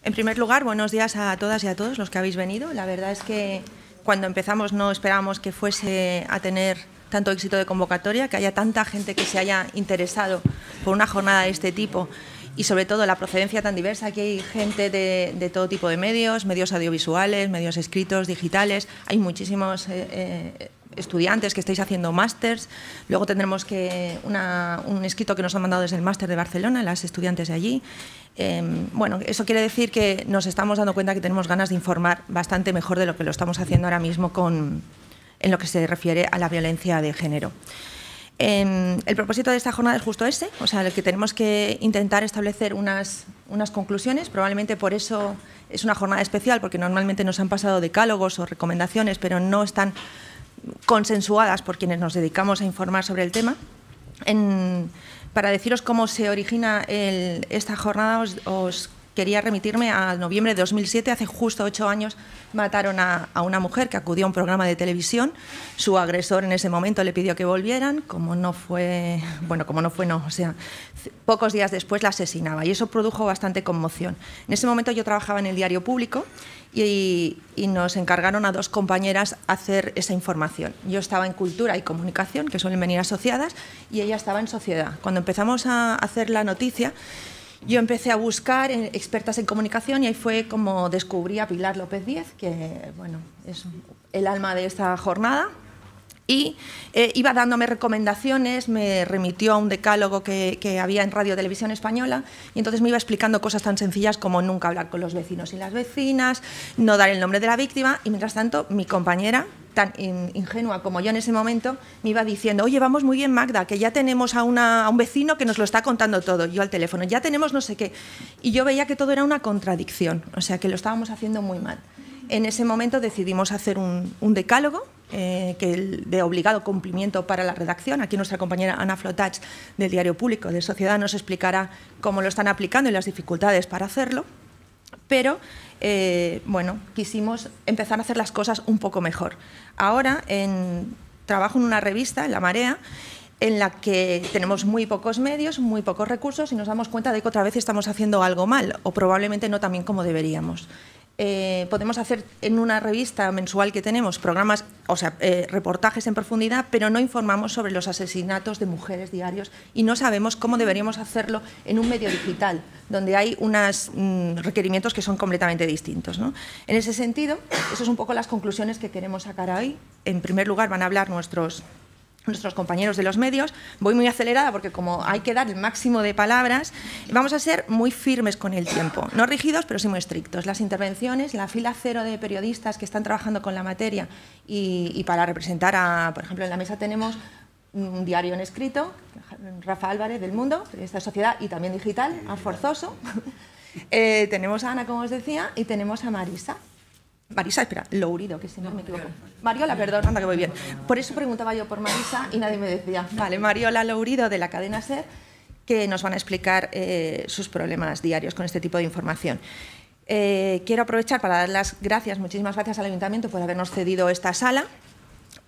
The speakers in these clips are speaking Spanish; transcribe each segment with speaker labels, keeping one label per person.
Speaker 1: En primer lugar, buenos días a todas y a todos los que habéis venido. La verdad es que cuando empezamos no esperábamos que fuese a tener tanto éxito de convocatoria, que haya tanta gente que se haya interesado por una jornada de este tipo y sobre todo la procedencia tan diversa. Aquí hay gente de todo tipo de medios, medios audiovisuales, medios escritos, digitales. Hay muchísimos estudiantes que estáis haciendo másters. Luego tendremos un escrito que nos han mandado desde el máster de Barcelona, las estudiantes de allí. Bueno, eso quiere decir que nos estamos dando cuenta que tenemos ganas de informar bastante mejor de lo que lo estamos haciendo ahora mismo en lo que se refiere a la violencia de género. El propósito de esta jornada es justo ese, o sea, el que tenemos que intentar establecer unas conclusiones. Probablemente por eso es una jornada especial, porque normalmente nos han pasado decálogos o recomendaciones, pero no están consensuadas por quienes nos dedicamos a informar sobre el tema. Para deciros cómo se origina esta jornada, os quería remitirme a noviembre de 2007, hace justo 8 años mataron a una mujer que acudió a un programa de televisión. Su agresor en ese momento le pidió que volvieran, pocos días después la asesinaba y eso produjo bastante conmoción. En ese momento yo trabajaba en el Diario Público y nos encargaron a 2 compañeras hacer esa información. Yo estaba en Cultura y Comunicación, que suelen venir asociadas, y ella estaba en Sociedad. Cuando empezamos a hacer la noticia, yo empecé a buscar expertas en comunicación y ahí fue como descubrí a Pilar López Díez, que bueno, es el alma de esta jornada, y iba dándome recomendaciones, me remitió a un decálogo que había en Radio Televisión Española y entonces me iba explicando cosas tan sencillas como nunca hablar con los vecinos y las vecinas, no dar el nombre de la víctima y mientras tanto mi compañera, tan ingenua como yo en ese momento, me iba diciendo, oye, vamos muy bien Magda, que ya tenemos a un vecino que nos lo está contando todo, yo al teléfono, ya tenemos no sé qué, y yo veía que todo era una contradicción, o sea que lo estábamos haciendo muy mal. En ese momento decidimos hacer un decálogo de obligado cumplimiento para la redacción. Aquí nuestra compañera Ana Flotats del Diario Público de Sociedad nos explicará cómo lo están aplicando y las dificultades para hacerlo, pero bueno, quisimos empezar a hacer las cosas un poco mejor. Ahora trabajo en una revista, en La Marea, en la que tenemos muy pocos medios, muy pocos recursos y nos damos cuenta de que otra vez estamos haciendo algo mal o probablemente no tan bien como deberíamos. Podemos hacer en una revista mensual que tenemos programas, o sea, reportajes en profundidad, pero no informamos sobre los asesinatos de mujeres diarios y no sabemos cómo deberíamos hacerlo en un medio digital, donde hay unos requerimientos que son completamente distintos, ¿no? En ese sentido, esas son un poco las conclusiones que queremos sacar hoy. En primer lugar, van a hablar nuestros compañeros de los medios. Voy muy acelerada porque como hay que dar el máximo de palabras, vamos a ser muy firmes con el tiempo, no rígidos pero sí muy estrictos. Las intervenciones, la fila cero de periodistas que están trabajando con la materia y para representar por ejemplo en la mesa tenemos un diario en escrito, Rafa Álvarez del Mundo, periodista de Sociedad y también digital, más forzoso. Tenemos a Ana, como os decía, y tenemos a Marisa, espera, Lourido, que si no me equivoco. Mariola, perdón, anda que voy bien. Por eso preguntaba yo por Marisa y nadie me decía. Vale, Mariola Lourido de la cadena SER, que nos van a explicar sus problemas diarios con este tipo de información. Quiero aprovechar para dar las gracias, muchísimas gracias al Ayuntamiento por habernos cedido esta sala,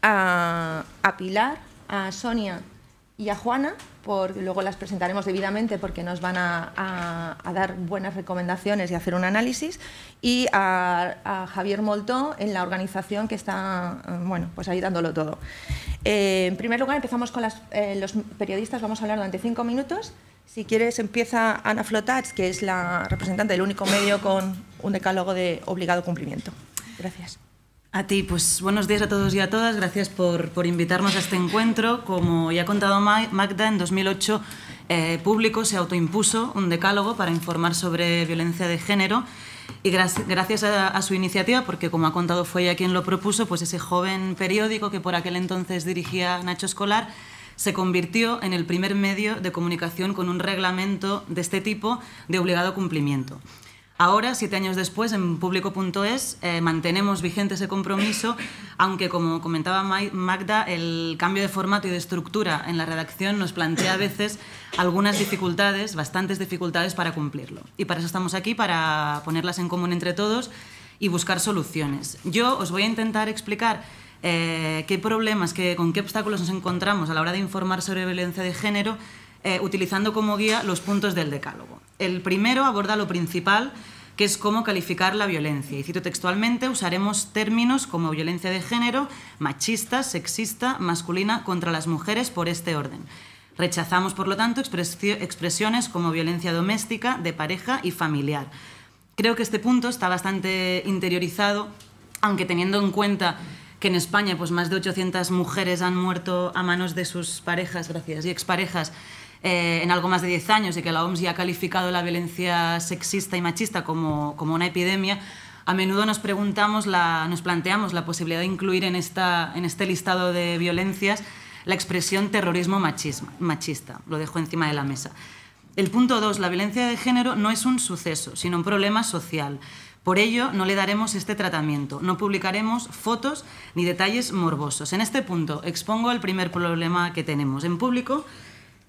Speaker 1: a Pilar, a Sonia y a Juana, luego las presentaremos debidamente porque nos van a dar buenas recomendaciones y hacer un análisis, y a Javier Moltó en la organización que está bueno, pues ahí dándolo todo. En primer lugar empezamos con los periodistas, vamos a hablar durante 5 minutos. Si quieres empieza Ana Flotats, que es la representante del único medio con un decálogo de obligado cumplimiento. Gracias.
Speaker 2: A ti, pues buenos días a todos y a todas. Gracias por invitarnos a este encuentro. Como ya ha contado Magda, en 2008 Público se autoimpuso un decálogo para informar sobre violencia de género y gracias a su iniciativa, porque como ha contado fue ella quien lo propuso, pues ese joven periódico que por aquel entonces dirigía Nacho Escolar se convirtió en el primer medio de comunicación con un reglamento de este tipo de obligado cumplimiento. Ahora, 7 años después, en Público.es mantenemos vigente ese compromiso, aunque, como comentaba Magda, el cambio de formato y de estructura en la redacción nos plantea a veces algunas dificultades, bastantes dificultades para cumplirlo. Y para eso estamos aquí, para ponerlas en común entre todos y buscar soluciones. Yo os voy a intentar explicar qué problemas, con qué obstáculos nos encontramos a la hora de informar sobre violencia de género, utilizando como guía los puntos del decálogo. El primero aborda lo principal, que es cómo calificar la violencia. Y cito textualmente, usaremos términos como violencia de género, machista, sexista, masculina contra las mujeres por este orden. Rechazamos, por lo tanto, expresiones como violencia doméstica, de pareja y familiar. Creo que este punto está bastante interiorizado, aunque teniendo en cuenta que en España pues, más de 800 mujeres han muerto a manos de sus parejas y exparejas en algo más de 10 años y que la OMS ya ha calificado la violencia sexista y machista como una epidemia, a menudo nos planteamos la posibilidad de incluir en este listado de violencias la expresión terrorismo machista. Lo dejo encima de la mesa. El punto 2, la violencia de género no es un suceso, sino un problema social. Por ello, no le daremos este tratamiento, no publicaremos fotos ni detalles morbosos. En este punto expongo el primer problema que tenemos. En público,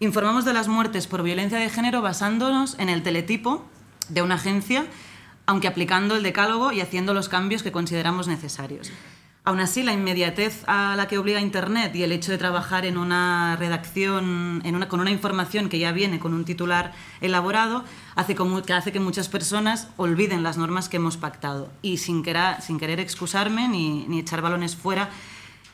Speaker 2: informamos de las muertes por violencia de género basándonos en el teletipo de una agencia, aunque aplicando el decálogo y haciendo los cambios que consideramos necesarios. Aún así, la inmediatez a la que obliga Internet y el hecho de trabajar en una redacción, con una información que ya viene con un titular elaborado, hace que muchas personas olviden las normas que hemos pactado. Y sin querer excusarme ni echar balones fuera,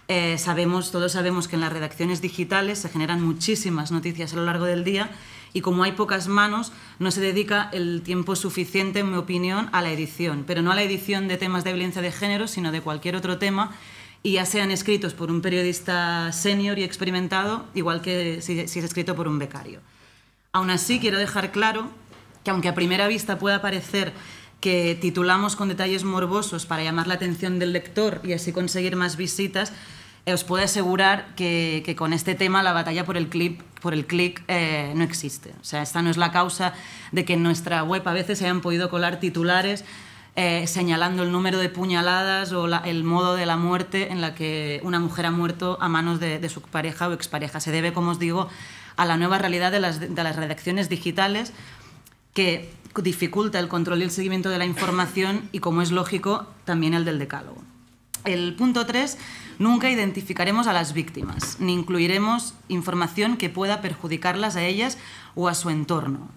Speaker 2: todos sabemos que en las redacciones digitales se generan muchísimas noticias a lo largo del día y como hay pocas manos, no se dedica el tiempo suficiente, en mi opinión, a la edición. Pero no a la edición de temas de violencia de género, sino de cualquier otro tema, y ya sean escritos por un periodista senior y experimentado, igual que si es escrito por un becario. Aún así, quiero dejar claro que aunque a primera vista pueda parecer que titulamos con detalles morbosos para llamar la atención del lector y así conseguir más visitas, os puedo asegurar que con este tema la batalla por el clic no existe. O sea, esta no es la causa de que en nuestra web a veces se hayan podido colar titulares señalando el número de puñaladas o el modo de la muerte en la que una mujer ha muerto a manos de su pareja o expareja. Se debe, como os digo, a la nueva realidad de las redacciones digitales que dificulta el control y el seguimiento de la información y, como es lógico, también el del decálogo. El punto 3, nunca identificaremos a las víctimas, ni incluiremos información que pueda perjudicarlas a ellas o a su entorno.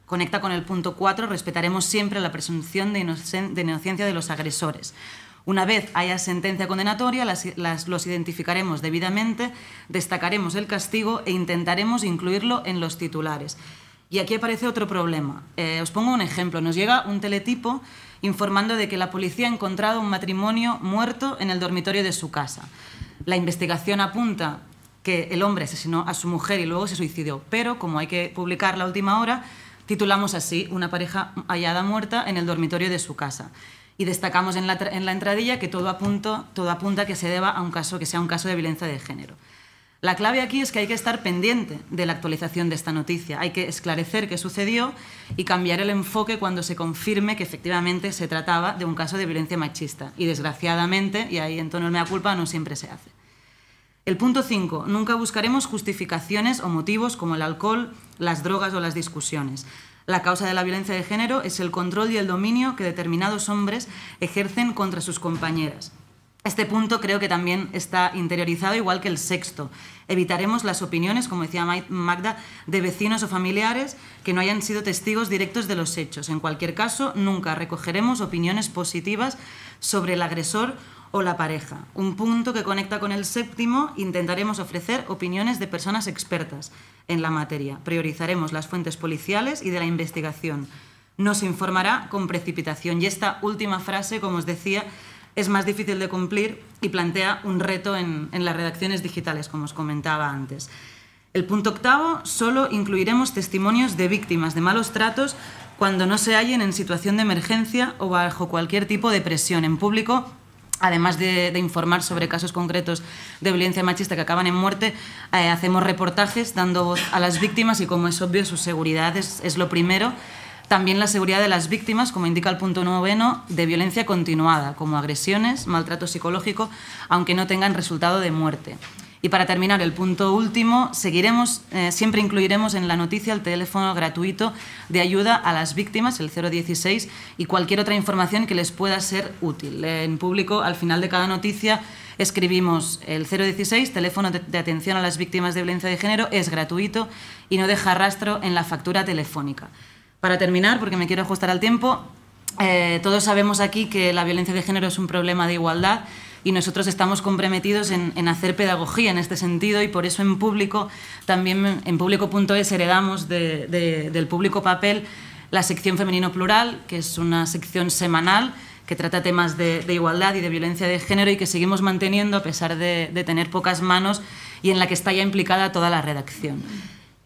Speaker 2: Conecta con el punto 4, respetaremos siempre la presunción de inocencia de los agresores. Una vez haya sentencia condenatoria, los identificaremos debidamente, destacaremos el castigo e intentaremos incluirlo en los titulares. Y aquí aparece otro problema. Os pongo un ejemplo. Nos llega un teletipo informando de que la policía ha encontrado un matrimonio muerto en el dormitorio de su casa. La investigación apunta que el hombre asesinó a su mujer y luego se suicidó, pero como hay que publicar la última hora, titulamos así: una pareja hallada muerta en el dormitorio de su casa. Y destacamos en la entradilla que todo apunta a que se deba a que sea un caso de violencia de género. La clave aquí es que hay que estar pendiente de la actualización de esta noticia. Hay que esclarecer qué sucedió y cambiar el enfoque cuando se confirme que efectivamente se trataba de un caso de violencia machista. Y desgraciadamente, y ahí en tono de mea culpa, no siempre se hace. El punto 5. Nunca buscaremos justificaciones o motivos como el alcohol, las drogas o las discusiones. La causa de la violencia de género es el control y el dominio que determinados hombres ejercen contra sus compañeras. Este punto creo que también está interiorizado, igual que el sexto. Evitaremos las opiniones, como decía Magda, de vecinos o familiares que no hayan sido testigos directos de los hechos. En cualquier caso, nunca recogeremos opiniones positivas sobre el agresor o la pareja. Un punto que conecta con el séptimo: intentaremos ofrecer opiniones de personas expertas en la materia. Priorizaremos las fuentes policiales y de la investigación. No se informará con precipitación. Y esta última frase, como os decía, es más difícil de cumplir y plantea un reto en las redacciones digitales, como os comentaba antes. El punto 8, solo incluiremos testimonios de víctimas de malos tratos cuando no se hallen en situación de emergencia o bajo cualquier tipo de presión. En público, además de informar sobre casos concretos de violencia machista que acaban en muerte, hacemos reportajes dando voz a las víctimas y, como es obvio, su seguridad es lo primero. También la seguridad de las víctimas, como indica el punto 9, de violencia continuada, como agresiones, maltrato psicológico, aunque no tengan resultado de muerte. Y para terminar, el punto último, siempre incluiremos en la noticia el teléfono gratuito de ayuda a las víctimas, el 016, y cualquier otra información que les pueda ser útil. En público, al final de cada noticia, escribimos el 016, teléfono de atención a las víctimas de violencia de género, es gratuito y no deja rastro en la factura telefónica. Para terminar, porque me quiero ajustar al tiempo, todos sabemos aquí que la violencia de género es un problema de igualdad y nosotros estamos comprometidos en hacer pedagogía en este sentido, y por eso en Público, también en Público.es, heredamos del Público Papel la sección Femenino Plural, que es una sección semanal que trata temas de igualdad y de violencia de género, y que seguimos manteniendo a pesar de tener pocas manos, y en la que está ya implicada toda la redacción.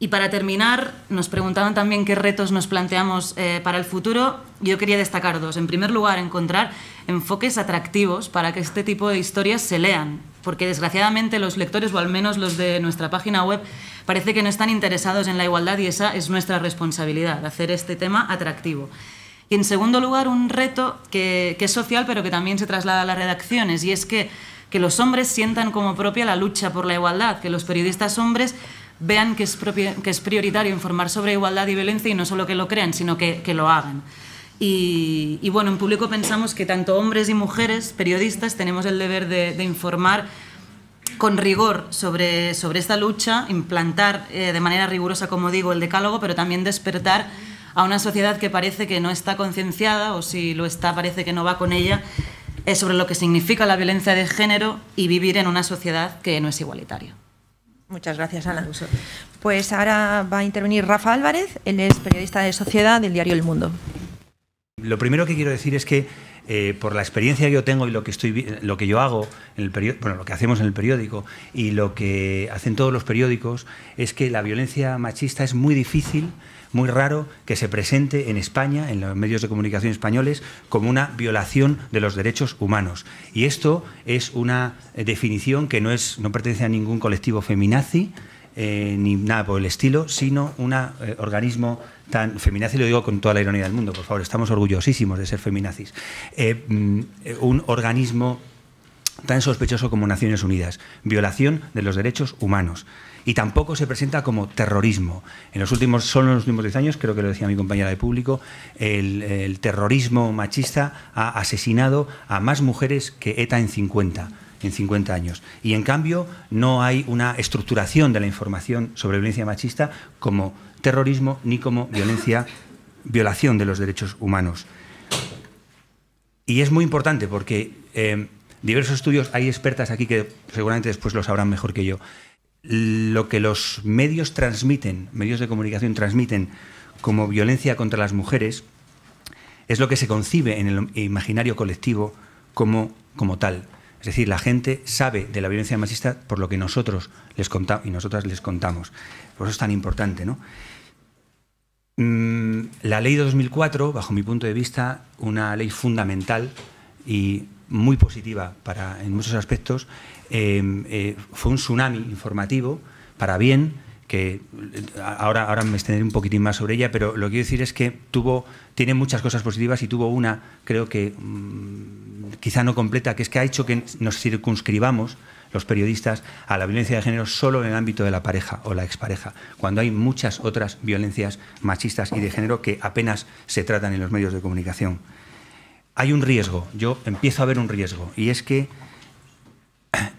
Speaker 2: Y para terminar, nos preguntaban también qué retos nos planteamos para el futuro. Yo quería destacar dos. En primer lugar, encontrar enfoques atractivos para que este tipo de historias se lean, porque desgraciadamente los lectores, o al menos los de nuestra página web, parece que no están interesados en la igualdad, y esa es nuestra responsabilidad, hacer este tema atractivo. Y en segundo lugar, un reto que es social, pero que también se traslada a las redacciones, y es que los hombres sientan como propia la lucha por la igualdad, que los periodistas hombres vean que es prioritario informar sobre igualdad y violencia, y no solo que lo crean, sino que lo hagan. Y bueno, en Público pensamos que tanto hombres y mujeres periodistas tenemos el deber de informar con rigor sobre esta lucha, implantar de manera rigurosa, como digo, el decálogo, pero también despertar a una sociedad que parece que no está concienciada, o si lo está, parece que no va con ella, sobre lo que significa la violencia de género y vivir en una sociedad que no es igualitaria.
Speaker 1: Muchas gracias, Ana. Pues ahora va a intervenir Rafa Álvarez, él es periodista de sociedad del diario El Mundo.
Speaker 3: Lo primero que quiero decir es que por la experiencia que yo tengo y lo que yo hago en el periódico, bueno, lo que hacemos en el periódico y lo que hacen todos los periódicos, es que la violencia machista es muy difícil, muy raro que se presente en España, en los medios de comunicación españoles, como una violación de los derechos humanos. Y esto es una definición que no pertenece a ningún colectivo feminazi, ni nada por el estilo, sino un organismo tan feminazi, lo digo con toda la ironía del mundo, por favor, estamos orgullosísimos de ser feminazis, un organismo tan sospechoso como Naciones Unidas, violación de los derechos humanos. Y tampoco se presenta como terrorismo. Solo en los últimos 10 años, creo que lo decía mi compañera de Público, el terrorismo machista ha asesinado a más mujeres que ETA en 50 años. Y en cambio no hay una estructuración de la información sobre violencia machista como terrorismo ni como violación de los derechos humanos. Y es muy importante porque diversos estudios, hay expertas aquí que seguramente después lo sabrán mejor que yo. Lo que los medios de comunicación transmiten como violencia contra las mujeres es lo que se concibe en el imaginario colectivo como tal. Es decir, la gente sabe de la violencia machista por lo que nosotros les contamos y nosotras les contamos. Por eso es tan importante, ¿no? La ley de 2004, bajo mi punto de vista, una ley fundamental y muy positiva en muchos aspectos, fue un tsunami informativo para bien, que ahora me extenderé un poquitín más sobre ella, pero lo que quiero decir es que tiene muchas cosas positivas, y tuvo una, creo que quizá no completa, que es que ha hecho que nos circunscribamos los periodistas a la violencia de género solo en el ámbito de la pareja o la expareja, cuando hay muchas otras violencias machistas y de género que apenas se tratan en los medios de comunicación. Hay un riesgo, yo empiezo a ver un riesgo, y es que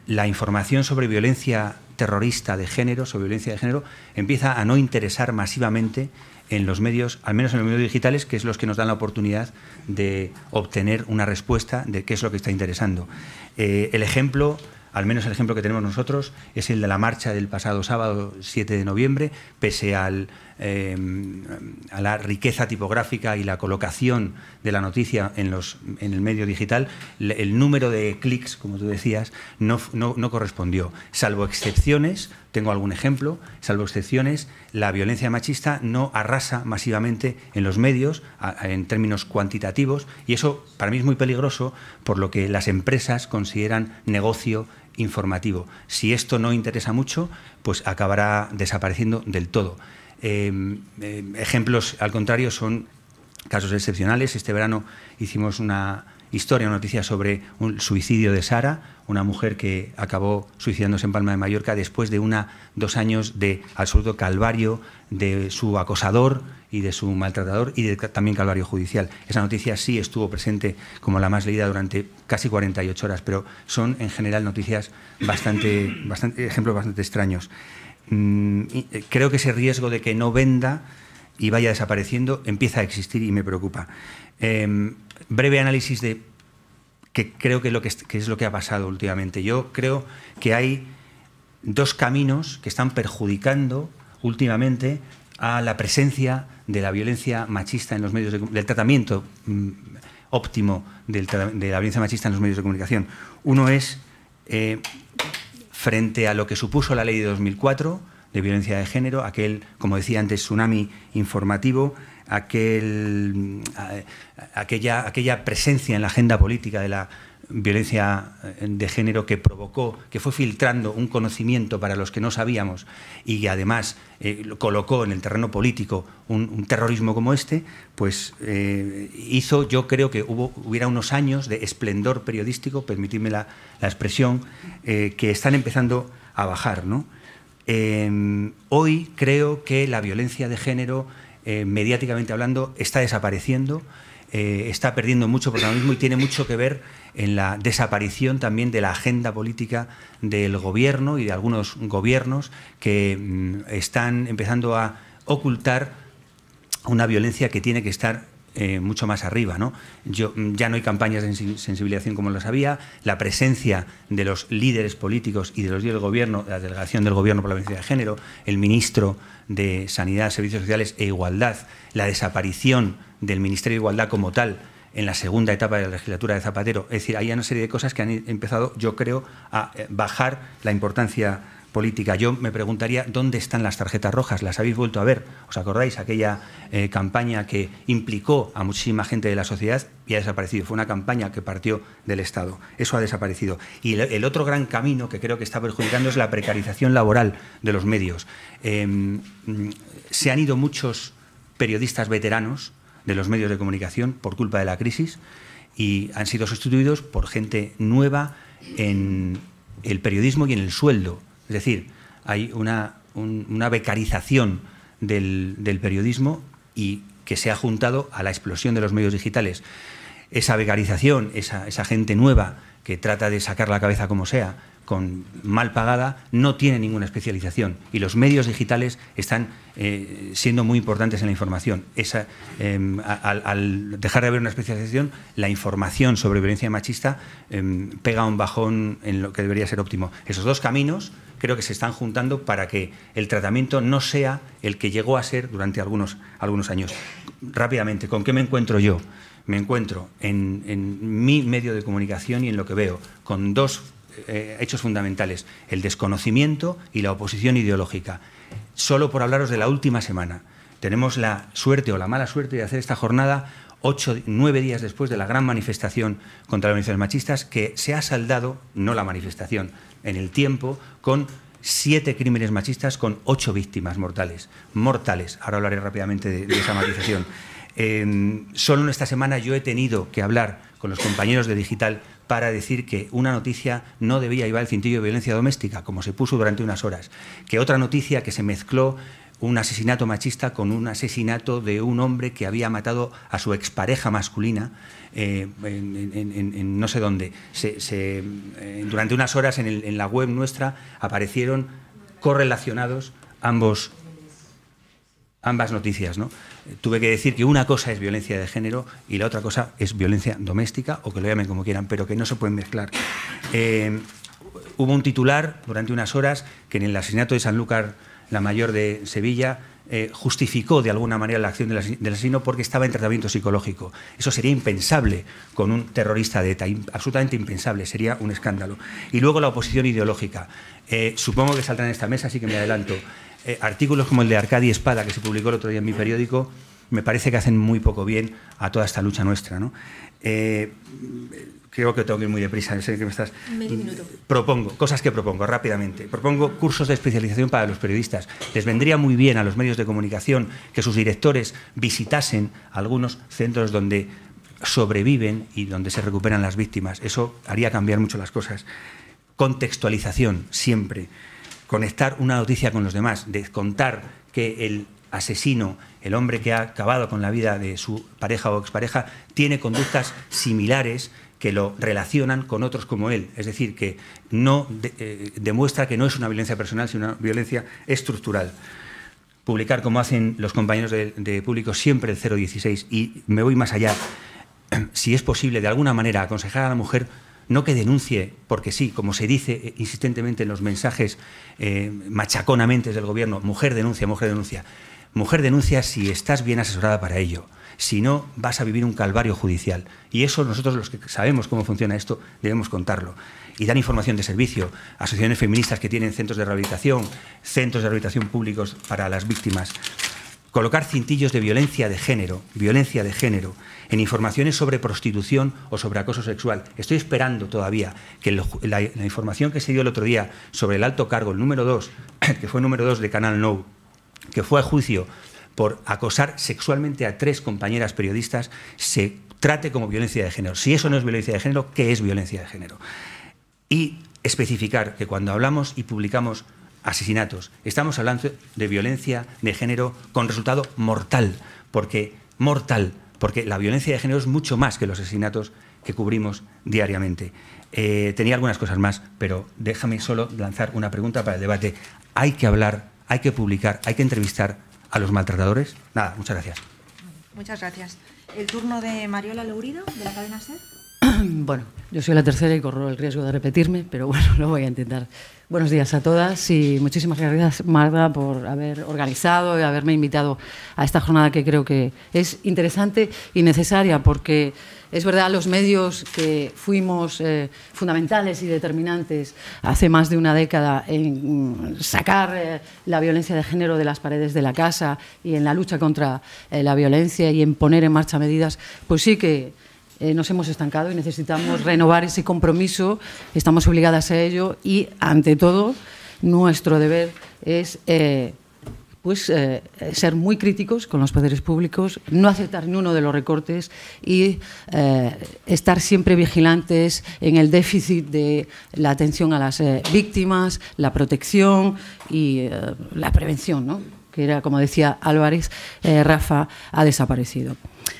Speaker 3: la información sobre violencia terrorista de género, sobre violencia de género, empieza a no interesar masivamente en los medios, al menos en los medios digitales, que es los que nos dan la oportunidad de obtener una respuesta de qué es lo que está interesando. El ejemplo, al menos el ejemplo que tenemos nosotros, es el de la marcha del pasado sábado 7 de noviembre, pese a la riqueza tipográfica y la colocación de la noticia en el medio digital, el número de clics, como tú decías, no correspondió. Salvo excepciones, tengo algún ejemplo, salvo excepciones, la violencia machista no arrasa masivamente en los medios en términos cuantitativos, y eso para mí es muy peligroso, por lo que las empresas consideran negocio informativo. Si esto no interesa mucho, pues acabará desapareciendo del todo. Ejemplos, al contrario, son casos excepcionales. Este verano hicimos una noticia sobre un suicidio de Sara, una mujer que acabó suicidándose en Palma de Mallorca después de 2 años de absoluto calvario de su acosador y de su maltratador, y también calvario judicial. Esa noticia sí estuvo presente como la más leída durante casi 48 horas, pero son en general noticias ejemplos bastante extraños. Creo que ese riesgo de que no venda y vaya desapareciendo, empieza a existir y me preocupa. Breve análisis de que creo que es lo que ha pasado últimamente. Yo creo que hay dos caminos que están perjudicando últimamente a la presencia de la violencia machista en los medios del tratamiento óptimo de la violencia machista en los medios de comunicación. Uno es frente a lo que supuso la ley de 2004 de violencia de género, aquel, como decía antes, tsunami informativo, aquella presencia en la agenda política de la violencia de género que provocó, que fue filtrando un conocimiento para los que no sabíamos y que además colocó en el terreno político un terrorismo como este, pues hizo, yo creo que hubiera unos años de esplendor periodístico, permitidme la expresión, que están empezando a bajar, ¿no? Hoy creo que la violencia de género, mediáticamente hablando, está desapareciendo, está perdiendo mucho protagonismo y tiene mucho que ver en la desaparición también de la agenda política del gobierno y de algunos gobiernos que están empezando a ocultar una violencia que tiene que estar mucho más arriba, ¿no? Ya no hay campañas de sensibilización como las había, la presencia de los líderes políticos y de los líderes del gobierno, la delegación del gobierno por la violencia de género, el ministro de Sanidad, Servicios Sociales e Igualdad, la desaparición del Ministerio de Igualdad como tal en la segunda etapa de la legislatura de Zapatero. Es decir, hay una serie de cosas que han empezado, yo creo, a bajar la importancia política. Yo me preguntaría, ¿dónde están las tarjetas rojas? ¿Las habéis vuelto a ver? ¿Os acordáis? Aquella campaña que implicó a muchísima gente de la sociedad y ha desaparecido. Fue una campaña que partió del Estado. Eso ha desaparecido. Y el otro gran camino que creo que está perjudicando es la precarización laboral de los medios. Se han ido muchos periodistas veteranos de los medios de comunicación por culpa de la crisis y han sido sustituidos por gente nueva en el periodismo y en el sueldo. Es decir, hay una becarización del periodismo y que se ha juntado a la explosión de los medios digitales. Esa becarización, esa gente nueva que trata de sacar la cabeza como sea, con mal pagada, no tiene ninguna especialización y los medios digitales están siendo muy importantes en la información. Al dejar de haber una especialización, la información sobre violencia machista pega un bajón en lo que debería ser óptimo. Esos dos caminos creo que se están juntando para que el tratamiento no sea el que llegó a ser durante algunos años. Rápidamente, ¿con qué me encuentro yo? Me encuentro en mi medio de comunicación y en lo que veo con dos hechos fundamentales: el desconocimiento y la oposición ideológica. Solo por hablaros de la última semana, tenemos la suerte o la mala suerte de hacer esta jornada 9 días después de la gran manifestación contra las violencias machistas, que se ha saldado, no la manifestación, en el tiempo, con 7 crímenes machistas con 8 víctimas mortales. Mortales. Ahora hablaré rápidamente de esa matización. Solo en esta semana yo he tenido que hablar con los compañeros de Digital para decir que una noticia no debía llevar el cintillo de violencia doméstica, como se puso durante unas horas. Que otra noticia, que se mezcló un asesinato machista con un asesinato de un hombre que había matado a su expareja masculina en no sé dónde. Durante unas horas en la web nuestra aparecieron correlacionados ambas noticias, ¿no? Tuve que decir que una cosa es violencia de género y la otra cosa es violencia doméstica, o que lo llamen como quieran, pero que no se pueden mezclar. Hubo un titular durante unas horas que en el asesinato de Sanlúcar la Mayor de Sevilla justificó de alguna manera la acción del asesino porque estaba en tratamiento psicológico. Eso sería impensable con un terrorista de ETA, absolutamente impensable, sería un escándalo. Y luego la oposición ideológica. Supongo que saldrá en esta mesa, así que me adelanto. Artículos como el de Arcadi Espada, que se publicó el otro día en mi periódico, me parece que hacen muy poco bien a toda esta lucha nuestra, ¿no? Creo que tengo que ir muy deprisa, sé que me estás... Medio minuto. Cosas que propongo rápidamente. Propongo cursos de especialización para los periodistas. Les vendría muy bien a los medios de comunicación que sus directores visitasen algunos centros donde sobreviven y donde se recuperan las víctimas. Eso haría cambiar mucho las cosas. Contextualización, siempre. Conectar una noticia con los demás, de contar que el asesino, el hombre que ha acabado con la vida de su pareja o expareja, tiene conductas similares que lo relacionan con otros como él. Es decir, que no demuestra que no es una violencia personal, sino una violencia estructural. publicar, como hacen los compañeros de Público, siempre el 016, y me voy más allá, si es posible, de alguna manera, aconsejar a la mujer no que denuncie, porque sí, como se dice insistentemente en los mensajes machaconamente del gobierno, mujer denuncia, mujer denuncia. Mujer denuncia si estás bien asesorada para ello. Si no, vas a vivir un calvario judicial. Y eso nosotros, los que sabemos cómo funciona esto, debemos contarlo. Y dar información de servicio, asociaciones feministas que tienen centros de rehabilitación públicos para las víctimas. Colocar cintillos de violencia de género en informaciones sobre prostitución o sobre acoso sexual. Estoy esperando todavía que la información que se dio el otro día sobre el alto cargo, el número 2, que fue el número 2 de Canal Nou, que fue a juicio por acosar sexualmente a 3 compañeras periodistas, se trate como violencia de género. Si eso no es violencia de género, ¿qué es violencia de género? Y especificar que cuando hablamos y publicamos asesinatos, estamos hablando de violencia de género con resultado mortal, porque la violencia de género es mucho más que los asesinatos que cubrimos diariamente. Tenía algunas cosas más, pero déjame solo lanzar una pregunta para el debate. ¿Hay que hablar, hay que publicar, hay que entrevistar a los maltratadores? Nada, muchas gracias.
Speaker 1: Muchas gracias. El turno de Mariola Lourido, de la cadena SER.
Speaker 4: Bueno, yo soy la tercera y corro el riesgo de repetirme, pero bueno, lo voy a intentar. Buenos días a todas y muchísimas gracias, Magda, por haber organizado y haberme invitado a esta jornada que creo que es interesante y necesaria, porque es verdad, los medios que fuimos fundamentales y determinantes hace más de una década en sacar la violencia de género de las paredes de la casa y en la lucha contra la violencia y en poner en marcha medidas, pues sí que nos hemos estancado y necesitamos renovar ese compromiso, estamos obligadas a ello y, ante todo, nuestro deber es ser muy críticos con los poderes públicos, no aceptar ni uno de los recortes y estar siempre vigilantes en el déficit de la atención a las víctimas, la protección y la prevención, ¿no? Que era, como decía Álvarez, Rafa ha desaparecido.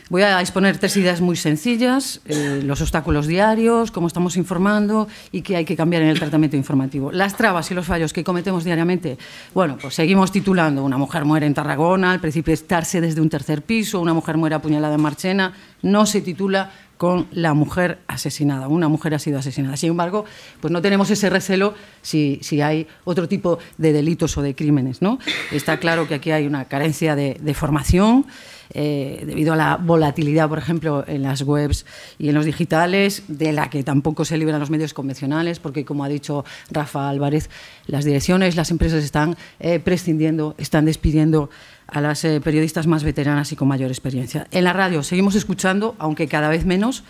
Speaker 4: Voy a exponer 3 ideas muy sencillas, los obstáculos diarios, cómo estamos informando y qué hay que cambiar en el tratamiento informativo. Las trabas y los fallos que cometemos diariamente, bueno, pues seguimos titulando: una mujer muere en Tarragona al precipitarse desde un 3er piso, una mujer muere apuñalada en Marchena, no se titula con la mujer asesinada, una mujer ha sido asesinada. Sin embargo, pues no tenemos ese recelo si hay otro tipo de delitos o de crímenes, ¿no? Está claro que aquí hay una carencia de formación, debido a la volatilidad, por ejemplo, en las webs y en los digitales, de la que tampoco se libran los medios convencionales, porque, como ha dicho Rafa Álvarez, las direcciones, las empresas están prescindiendo, están despidiendo a las periodistas más veteranas y con mayor experiencia. En la radio seguimos escuchando, aunque cada vez menos,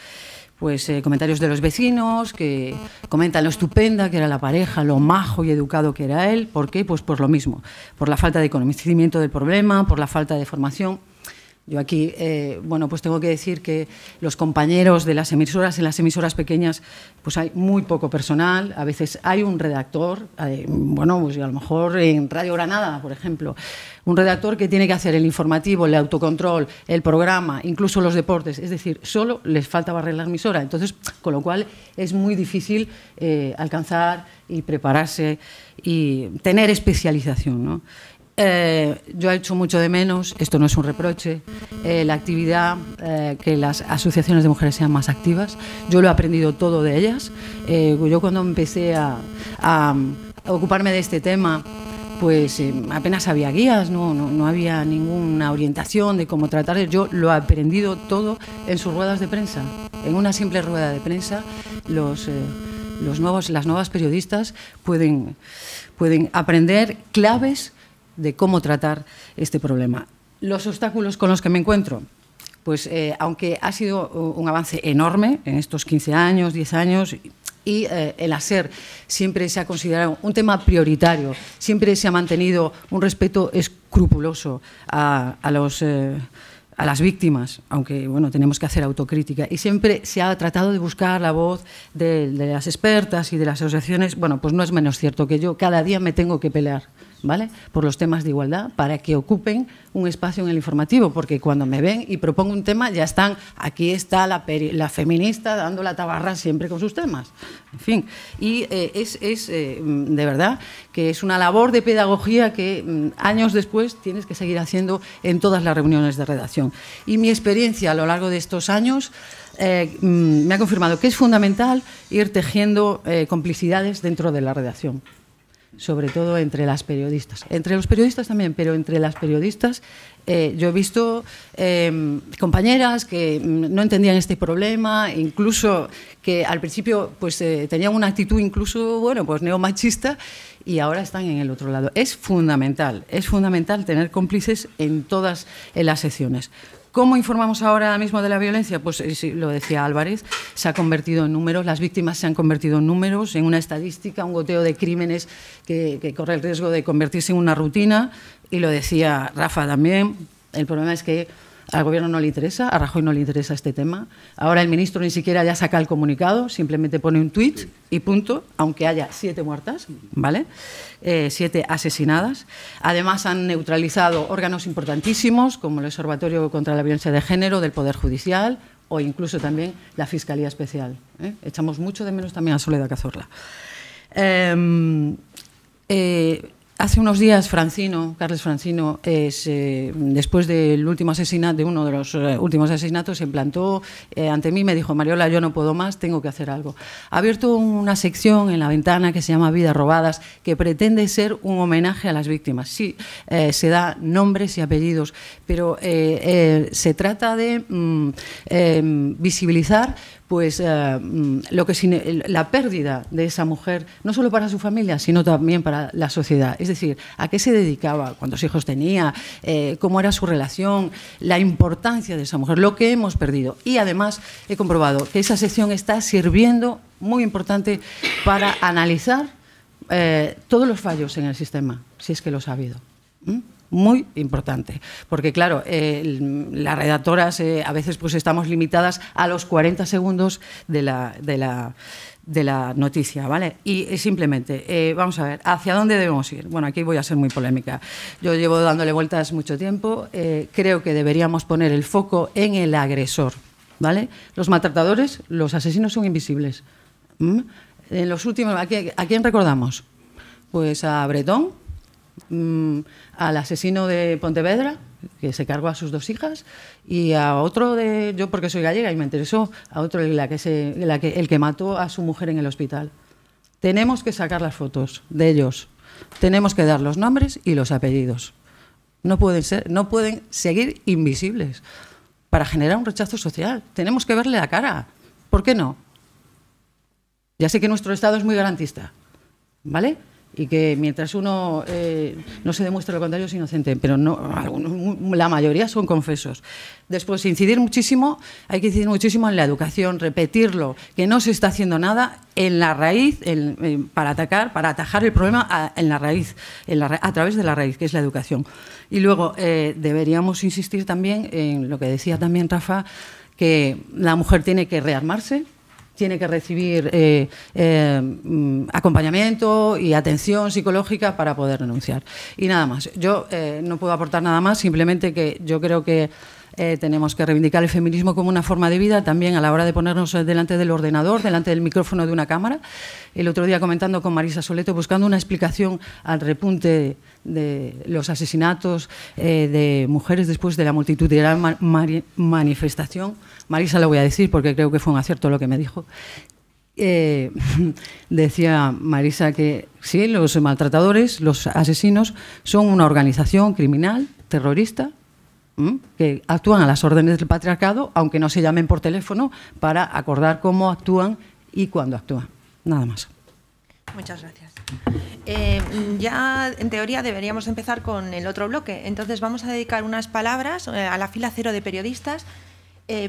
Speaker 4: pues comentarios de los vecinos que comentan lo estupenda que era la pareja, lo majo y educado que era él. ¿Por qué? Pues por lo mismo, por la falta de conocimiento del problema, por la falta de formación. Yo aquí, bueno, pues tengo que decir que los compañeros de las emisoras, en las emisoras pequeñas, pues hay muy poco personal. A veces hay un redactor, bueno, pues a lo mejor en Radio Granada, por ejemplo, un redactor que tiene que hacer el informativo, el autocontrol, el programa, incluso los deportes. Es decir, solo les falta barrer la emisora. Entonces, con lo cual es muy difícil alcanzar y prepararse y tener especialización, ¿no? Yo he hecho mucho de menos, esto no es un reproche, la actividad, que las asociaciones de mujeres sean más activas. Yo lo he aprendido todo de ellas. Yo cuando empecé a ocuparme de este tema, pues apenas había guías, no había ninguna orientación de cómo tratar. Yo lo he aprendido todo en sus ruedas de prensa. En una simple rueda de prensa, las nuevas periodistas pueden aprender claves de cómo tratar este problema. Los obstáculos con los que me encuentro, pues aunque ha sido un avance enorme en estos 15 años, 10 años, y el SER siempre se ha considerado un tema prioritario, siempre se ha mantenido un respeto escrupuloso a las víctimas, aunque bueno, tenemos que hacer autocrítica, y siempre se ha tratado de buscar la voz de las expertas y de las asociaciones. Bueno, pues no es menos cierto que yo cada día me tengo que pelear ¿vale? Por los temas de igualdad, para que ocupen un espacio en el informativo, porque cuando me ven y propongo un tema, ya están, aquí está la feminista dando la tabarra siempre con sus temas. En fin, y de verdad que es una labor de pedagogía que años después tienes que seguir haciendo en todas las reuniones de redacción. Y mi experiencia a lo largo de estos años me ha confirmado que es fundamental ir tejiendo complicidades dentro de la redacción, sobre todo entre las periodistas. Entre los periodistas también, pero entre las periodistas yo he visto compañeras que no entendían este problema, incluso que al principio pues tenían una actitud incluso, bueno, pues neomachista, y ahora están en el otro lado. Es fundamental tener cómplices en todas las secciones. ¿Cómo informamos ahora mismo de la violencia? Pues lo decía Álvarez, se ha convertido en números, las víctimas se han convertido en números, en una estadística, un goteo de crímenes que corre el riesgo de convertirse en una rutina, y lo decía Rafa también, el problema es que al Gobierno no le interesa, a Rajoy no le interesa este tema. Ahora el ministro ni siquiera ya saca el comunicado, simplemente pone un tuit y punto, aunque haya 7 muertas, ¿vale? 7 asesinadas. Además han neutralizado órganos importantísimos como el Observatorio contra la Violencia de Género del Poder Judicial o incluso también la Fiscalía Especial. Echamos mucho de menos también a Soledad Cazorla. Hace unos días Carles Francino, después del último asesinato, de uno de los últimos asesinatos, se plantó ante mí y me dijo: Mariola, yo no puedo más, tengo que hacer algo. Ha abierto una sección en La Ventana que se llama Vidas Robadas, que pretende ser un homenaje a las víctimas. Sí, se da nombres y apellidos, pero se trata de visibilizar pues la pérdida de esa mujer, no solo para su familia, sino también para la sociedad. Es decir, a qué se dedicaba, cuántos hijos tenía, cómo era su relación, la importancia de esa mujer, lo que hemos perdido. Y además he comprobado que esa sección está sirviendo, muy importante, para analizar todos los fallos en el sistema, si es que los ha habido. Muy importante, porque claro, las redactoras a veces pues estamos limitadas a los 40 segundos de la noticia, ¿vale? Y simplemente, vamos a ver, ¿hacia dónde debemos ir? Bueno, aquí voy a ser muy polémica. Yo llevo dándole vueltas mucho tiempo. Creo que deberíamos poner el foco en el agresor, ¿vale? Los maltratadores, los asesinos son invisibles. En los últimos, ¿a quién recordamos? Pues a Bretón, al asesino de Pontevedra, que se cargó a sus 2 hijas, y a otro yo porque soy gallega y me interesó, a otro el que mató a su mujer en el hospital. Tenemos que sacar las fotos de ellos, tenemos que dar los nombres y los apellidos. No pueden seguir invisibles para generar un rechazo social. Tenemos que verle la cara. ¿Por qué no? Ya sé que nuestro Estado es muy garantista, ¿vale? Y que mientras uno no se demuestre lo contrario es inocente, pero no, la mayoría son confesos. Después, hay que incidir muchísimo en la educación, repetirlo, que no se está haciendo nada en la raíz, para atajar el problema en la raíz, a través de la raíz, que es la educación. Y luego deberíamos insistir también en lo que decía también Rafa, que la mujer tiene que rearmarse, tiene que recibir acompañamiento y atención psicológica para poder renunciar. Y nada más. Yo no puedo aportar nada más, simplemente que yo creo que tenemos que reivindicar el feminismo como una forma de vida también a la hora de ponernos delante del ordenador, delante del micrófono de una cámara. El otro día comentando con Marisa Soleto, buscando una explicación al repunte de los asesinatos de mujeres después de la multitudinaria manifestación. Marisa lo voy a decir porque creo que fue un acierto lo que me dijo. Decía Marisa que sí, los maltratadores, los asesinos, son una organización criminal, terrorista, que actúan a las órdenes del patriarcado, aunque no se llamen por teléfono, para acordar cómo actúan y cuándo actúan. Nada más.
Speaker 1: Muchas gracias. Ya en teoría deberíamos empezar con el otro bloque. Entonces vamos a dedicar unas palabras a la fila cero de periodistas.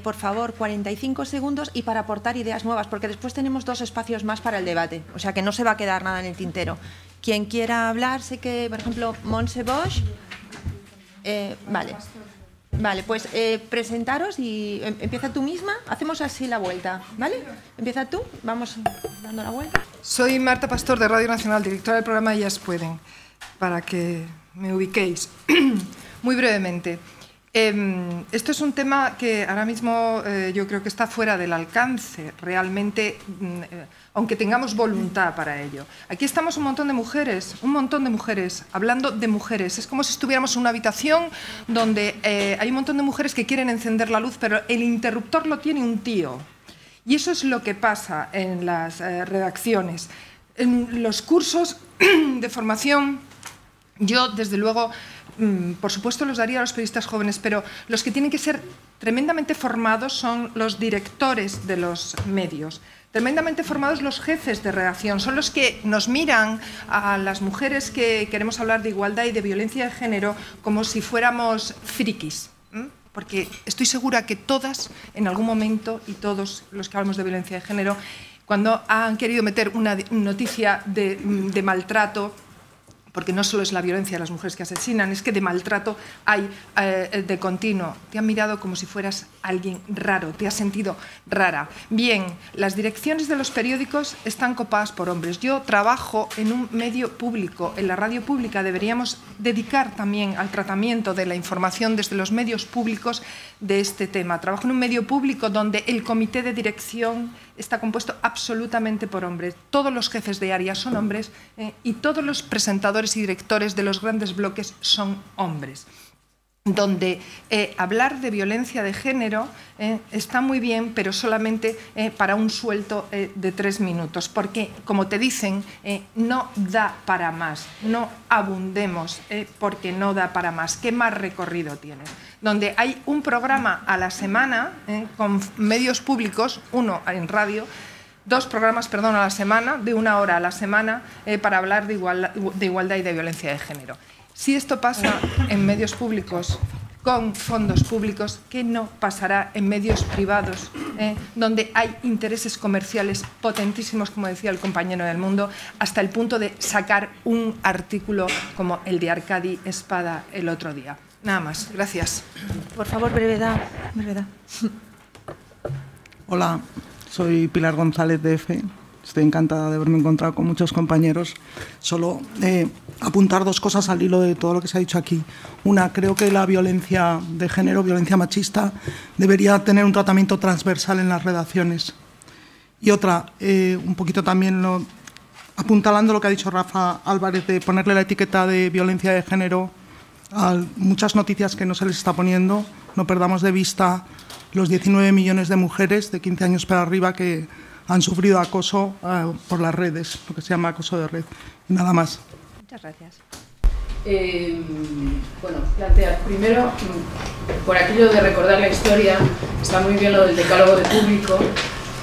Speaker 1: Por favor, 45 segundos y para aportar ideas nuevas, porque después tenemos 2 espacios más para el debate. O sea que no se va a quedar nada en el tintero. Quien quiera hablar, sé que, por ejemplo, Montse Bosch. Vale, pues presentaros y empieza tú misma. Hacemos así la vuelta, ¿vale? Empieza tú, vamos dando la vuelta.
Speaker 5: Soy Marta Pastor de Radio Nacional, directora del programa Ellas Pueden. para que me ubiquéis. Muy brevemente. Esto es un tema que ahora mismo yo creo que está fuera del alcance, realmente, aunque tengamos voluntad para ello. Aquí estamos un montón de mujeres, hablando de mujeres. Es como si estuviéramos en una habitación donde hay un montón de mujeres que quieren encender la luz, pero el interruptor lo tiene un tío. Y eso es lo que pasa en las redacciones. En los cursos de formación, yo, desde luego, por supuesto los daría a los periodistas jóvenes, pero los que tienen que ser tremendamente formados son los directores de los medios, tremendamente formados los jefes de redacción, son los que nos miran a las mujeres que queremos hablar de igualdad y de violencia de género como si fuéramos frikis. Porque estoy segura que todas, en algún momento, y todos los que hablamos de violencia de género, cuando han querido meter una noticia de maltrato, porque no solo es la violencia de las mujeres que asesinan, es que de maltrato hay de continuo. Te han mirado como si fueras alguien raro, te has sentido rara. Bien, las direcciones de los periódicos están copadas por hombres. Yo trabajo en un medio público, en la radio pública. Deberíamos dedicar también al tratamiento de la información desde los medios públicos de este tema. Trabajo en un medio público donde el comité de dirección está compuesto absolutamente por hombres. Todos los jefes de área son hombres y todos los presentadores y directores de los grandes bloques son hombres. Donde hablar de violencia de género está muy bien, pero solamente para un sueldo de 3 minutos, porque, como te dicen, no da para más, no abundemos porque no da para más. ¿Qué más recorrido tiene? Donde hay un programa a la semana con medios públicos, uno en radio, 2 programas, perdón, a la semana, de 1 hora a la semana, para hablar de igualdad y de violencia de género. Si esto pasa en medios públicos, con fondos públicos, ¿qué no pasará en medios privados, donde hay intereses comerciales potentísimos, como decía el compañero del Mundo, hasta el punto de sacar un artículo como el de Arcadi Espada el otro día? Nada más. Gracias.
Speaker 1: Por favor, brevedad.
Speaker 6: Hola, soy Pilar González de EFE. Estoy encantada de haberme encontrado con muchos compañeros. Solo apuntar 2 cosas al hilo de todo lo que se ha dicho aquí. Una, creo que la violencia de género, violencia machista, debería tener un tratamiento transversal en las redacciones. Y otra, un poquito también apuntalando lo que ha dicho Rafa Álvarez, de ponerle la etiqueta de violencia de género a muchas noticias que no se les está poniendo. No perdamos de vista los 19 millones de mujeres de 15 años para arriba que han sufrido acoso por las redes, lo que se llama acoso de red. Y nada más.
Speaker 1: Muchas gracias.
Speaker 4: Bueno, plantear primero, por aquello de recordar la historia, está muy bien lo del decálogo de público,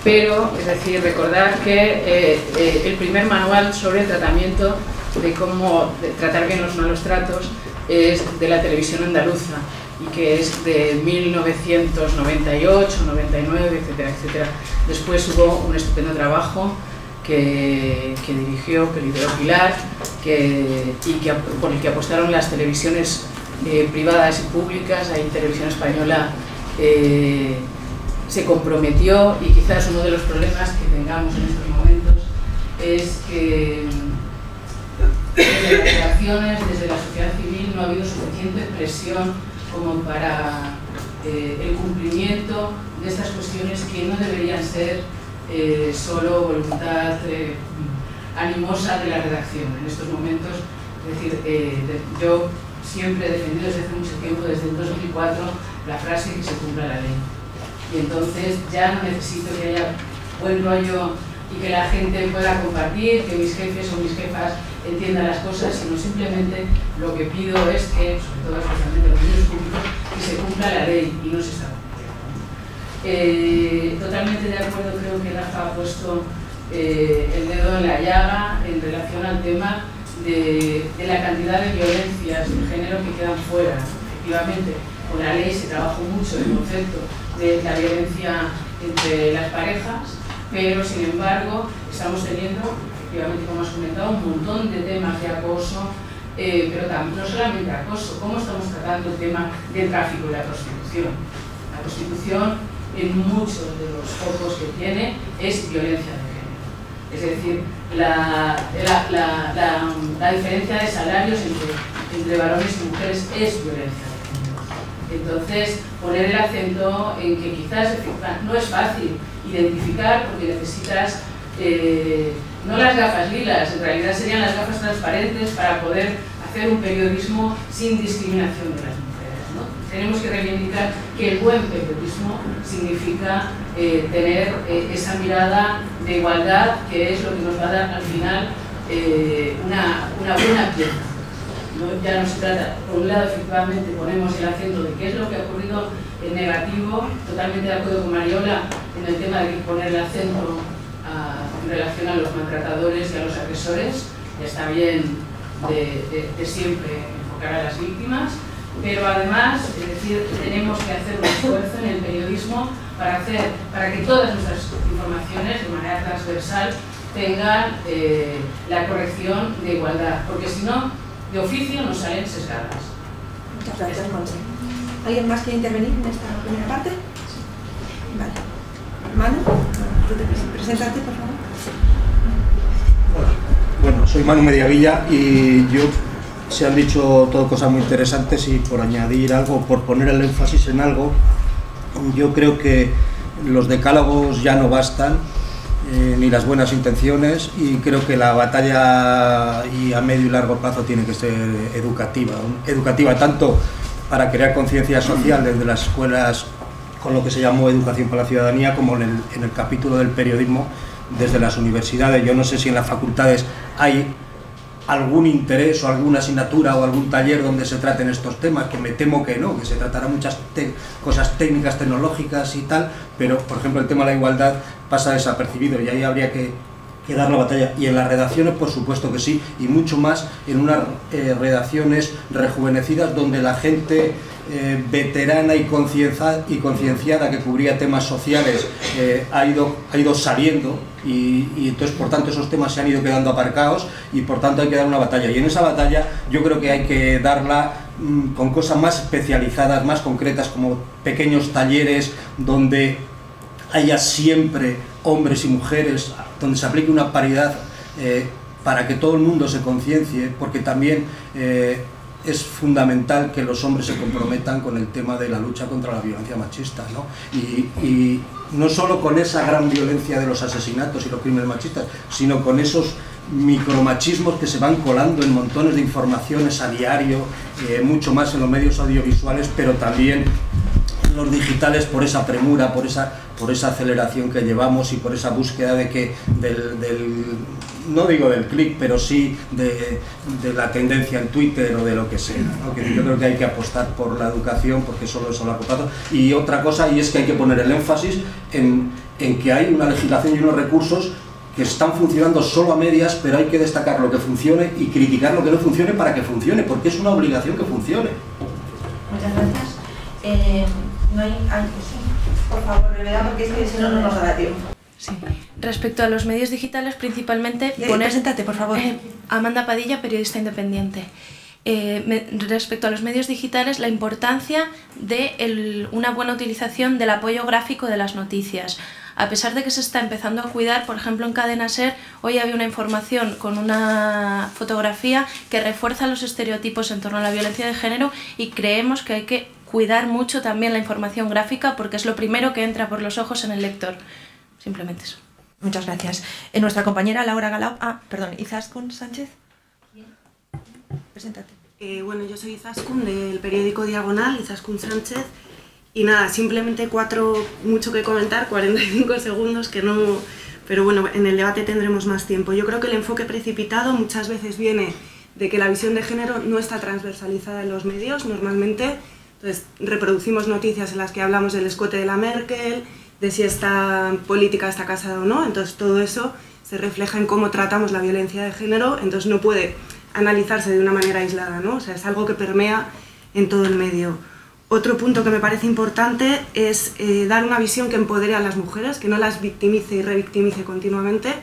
Speaker 4: pero, es decir, recordar que el primer manual sobre el tratamiento de cómo tratar bien los malos tratos es de la televisión andaluza, y que es de 1998, 99, etcétera, etcétera. Después hubo un estupendo trabajo que dirigió, que lideró Pilar, por el que apostaron las televisiones privadas y públicas. Ahí Televisión Española se comprometió, y quizás uno de los problemas que tengamos en estos momentos es que desde las relaciones, desde la sociedad civil, no ha habido suficiente presión como para el cumplimiento de estas cuestiones que no deberían ser solo voluntad animosa de la redacción. En estos momentos, es decir, yo siempre he defendido desde hace mucho tiempo, desde el 2004, la frase que se cumpla la ley. Y entonces ya no necesito que haya buen rollo y que la gente pueda compartir, que mis jefes o mis jefas entiendan las cosas, sino simplemente lo que pido es que, sobre todo especialmente los medios públicos, que se cumpla la ley, y no se está cumpliendo. Totalmente de acuerdo, creo que Rafa ha puesto el dedo en la llaga en relación al tema de la cantidad de violencias de género que quedan fuera. Efectivamente, con la ley se trabajó mucho el concepto de la violencia entre las parejas, pero sin embargo estamos teniendo, efectivamente, como has comentado, un montón de temas de acoso, pero también, no solamente acoso, cómo estamos tratando el tema del tráfico y la prostitución. La prostitución, en muchos de los focos que tiene, es violencia de género.
Speaker 7: Es decir, la diferencia de salarios entre varones y mujeres es violencia de género. Entonces, poner el acento en que quizás no es fácil identificar porque necesitas no las gafas lilas, en realidad serían las gafas transparentes para poder hacer un periodismo sin discriminación de las mujeres, ¿no? Tenemos que reivindicar que el buen periodismo significa tener esa mirada de igualdad, que es lo que nos va a dar al final una buena pieza. ¿No? Ya no se trata, por un lado efectivamente ponemos el acento de qué es lo que ha ocurrido en negativo, totalmente de acuerdo con Mariola en el tema de poner el acento en relación a los maltratadores y a los agresores. Está bien de siempre enfocar a las víctimas, pero además, es decir, tenemos que hacer un esfuerzo en el periodismo para que todas nuestras informaciones de manera transversal tengan la corrección de igualdad, porque si no, de oficio nos salen sesgadas.
Speaker 1: Muchas gracias, Monse. ¿Alguien más quiere intervenir en esta primera parte? Sí. Vale. Manu, preséntate, por favor.
Speaker 8: Hola. Bueno, soy Manu Mediavilla y se han dicho todo cosas muy interesantes, y por añadir algo, por poner el énfasis en algo, yo creo que los decálogos ya no bastan, ni las buenas intenciones, y creo que la batalla y a medio y largo plazo tiene que ser educativa tanto para crear conciencia social desde las escuelas con lo que se llamó Educación para la Ciudadanía, como en el capítulo del periodismo desde las universidades. Yo no sé si en las facultades hay algún interés o alguna asignatura o algún taller donde se traten estos temas, que me temo que no, que se tratará muchas cosas técnicas, tecnológicas y tal, pero por ejemplo el tema de la igualdad pasa desapercibido, y ahí habría que dar la batalla. Y en las redacciones, por supuesto que sí, y mucho más en unas redacciones rejuvenecidas donde la gente veterana y concienciada que cubría temas sociales ha ido saliendo, y entonces por tanto esos temas se han ido quedando aparcados, y por tanto hay que dar una batalla, y en esa batalla yo creo que hay que darla con cosas más especializadas, más concretas, como pequeños talleres donde haya siempre hombres y mujeres, donde se aplique una paridad para que todo el mundo se conciencie, porque también es fundamental que los hombres se comprometan con el tema de la lucha contra la violencia machista, ¿no? Y no solo con esa gran violencia de los asesinatos y los crímenes machistas, sino con esos micromachismos que se van colando en montones de informaciones a diario, mucho más en los medios audiovisuales, pero también en los digitales, por esa premura, por esa aceleración que llevamos, y por esa búsqueda de que no digo del clic, pero sí de la tendencia en Twitter o de lo que sea, ¿no? Que yo creo que hay que apostar por la educación, porque solo eso lo ha aportado. Y otra cosa, y es que hay que poner el énfasis en que hay una legislación y unos recursos que están funcionando solo a medias, pero hay que destacar lo que funcione y criticar lo que no funcione para que funcione, porque es una obligación que funcione.
Speaker 1: Muchas gracias. No hay... por favor, brevedad, porque es que si no, no nos dará tiempo.
Speaker 9: Sí. Respecto a los medios digitales, principalmente...
Speaker 1: Preséntate, por favor.
Speaker 9: Amanda Padilla, periodista independiente. Respecto a los medios digitales, la importancia de una buena utilización del apoyo gráfico de las noticias. A pesar de que se está empezando a cuidar, por ejemplo en Cadena SER, hoy había una información con una fotografía que refuerza los estereotipos en torno a la violencia de género, y creemos que hay que cuidar mucho también la información gráfica, porque es lo primero que entra por los ojos en el lector. Simplemente eso.
Speaker 1: Muchas gracias. Nuestra compañera Laura Galau... Izaskun Sánchez. Preséntate.
Speaker 10: Bueno, yo soy Izaskun, del periódico Diagonal, Izaskun Sánchez, y nada, simplemente mucho que comentar, 45 segundos, que no... Pero bueno, en el debate tendremos más tiempo. Yo creo que el enfoque precipitado muchas veces viene de que la visión de género no está transversalizada en los medios, normalmente. Entonces, reproducimos noticias en las que hablamos del escote de la Merkel, de si esta política está casada o no, entonces todo eso se refleja en cómo tratamos la violencia de género, entonces no puede analizarse de una manera aislada, ¿no? O sea, es algo que permea en todo el medio. Otro punto que me parece importante es dar una visión que empodere a las mujeres, que no las victimice y revictimice continuamente,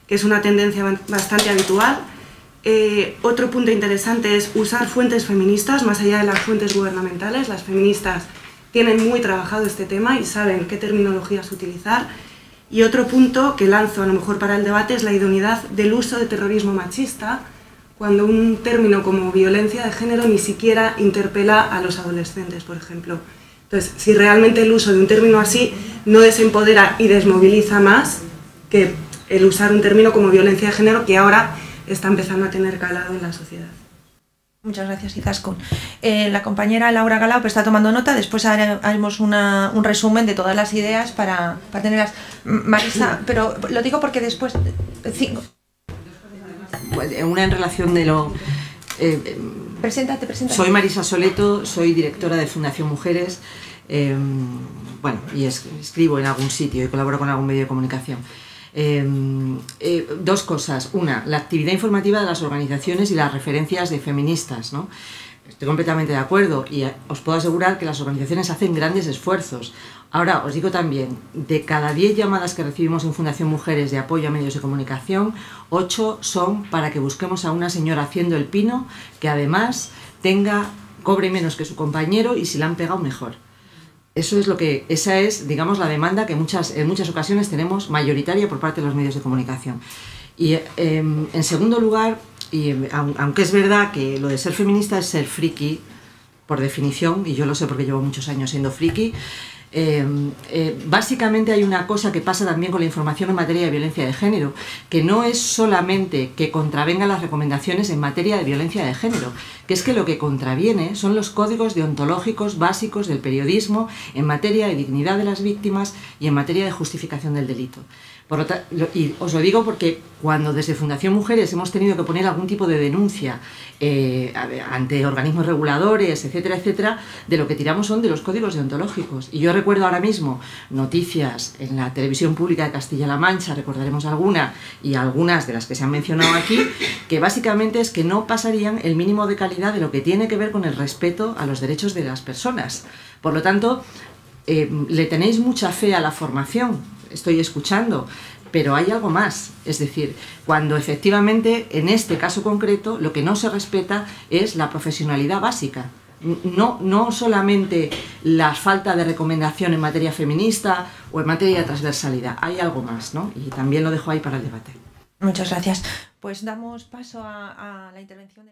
Speaker 10: que es una tendencia bastante habitual. Otro punto interesante es usar fuentes feministas más allá de las fuentes gubernamentales. Las feministas tienen muy trabajado este tema y saben qué terminologías utilizar. Y otro punto que lanzo a lo mejor para el debate es la idoneidad del uso de terrorismo machista, cuando un término como violencia de género ni siquiera interpela a los adolescentes, por ejemplo. Entonces, si realmente el uso de un término así no desempodera y desmoviliza más que el usar un término como violencia de género, que ahora está empezando a tener calado en la sociedad.
Speaker 1: Muchas gracias, Izaskun. La compañera Laura Galao está tomando nota, después haremos un resumen de todas las ideas para tenerlas. Marisa, pero lo digo porque después...
Speaker 11: Pues una en relación de lo...
Speaker 1: Preséntate.
Speaker 11: Soy Marisa Soleto, soy directora de Fundación Mujeres, bueno, y escribo en algún sitio y colaboro con algún medio de comunicación. Dos cosas. Una, la actividad informativa de las organizaciones y las referencias de feministas, ¿no? Estoy completamente de acuerdo y os puedo asegurar que las organizaciones hacen grandes esfuerzos. Ahora, os digo también, de cada 10 llamadas que recibimos en Fundación Mujeres de apoyo a medios de comunicación, 8 son para que busquemos a una señora haciendo el pino que además cobre menos que su compañero y si la han pegado mejor. Esa es, digamos, la demanda que en muchas ocasiones tenemos mayoritaria por parte de los medios de comunicación. Y en segundo lugar, aunque es verdad que lo de ser feminista es ser friki, por definición, y yo lo sé porque llevo muchos años siendo friki, básicamente hay una cosa que pasa también con la información en materia de violencia de género, que no es solamente que contravenga las recomendaciones en materia de violencia de género, que es que lo que contraviene son los códigos deontológicos básicos del periodismo en materia de dignidad de las víctimas y en materia de justificación del delito. Y os lo digo porque cuando desde Fundación Mujeres hemos tenido que poner algún tipo de denuncia ante organismos reguladores, etcétera, etcétera, de lo que tiramos son de los códigos deontológicos. Y yo recuerdo ahora mismo noticias en la televisión pública de Castilla-La Mancha, recordaremos alguna, y algunas de las que se han mencionado aquí, que básicamente es que no pasarían el mínimo de calidad de lo que tiene que ver con el respeto a los derechos de las personas. Por lo tanto, le tenéis mucha fe a la formación, estoy escuchando, pero hay algo más, es decir, cuando efectivamente en este caso concreto lo que no se respeta es la profesionalidad básica, no solamente la falta de recomendación en materia feminista o en materia de transversalidad, hay algo más, ¿no? Y también lo dejo ahí para el debate.
Speaker 1: Muchas gracias. Pues damos paso a la intervención de...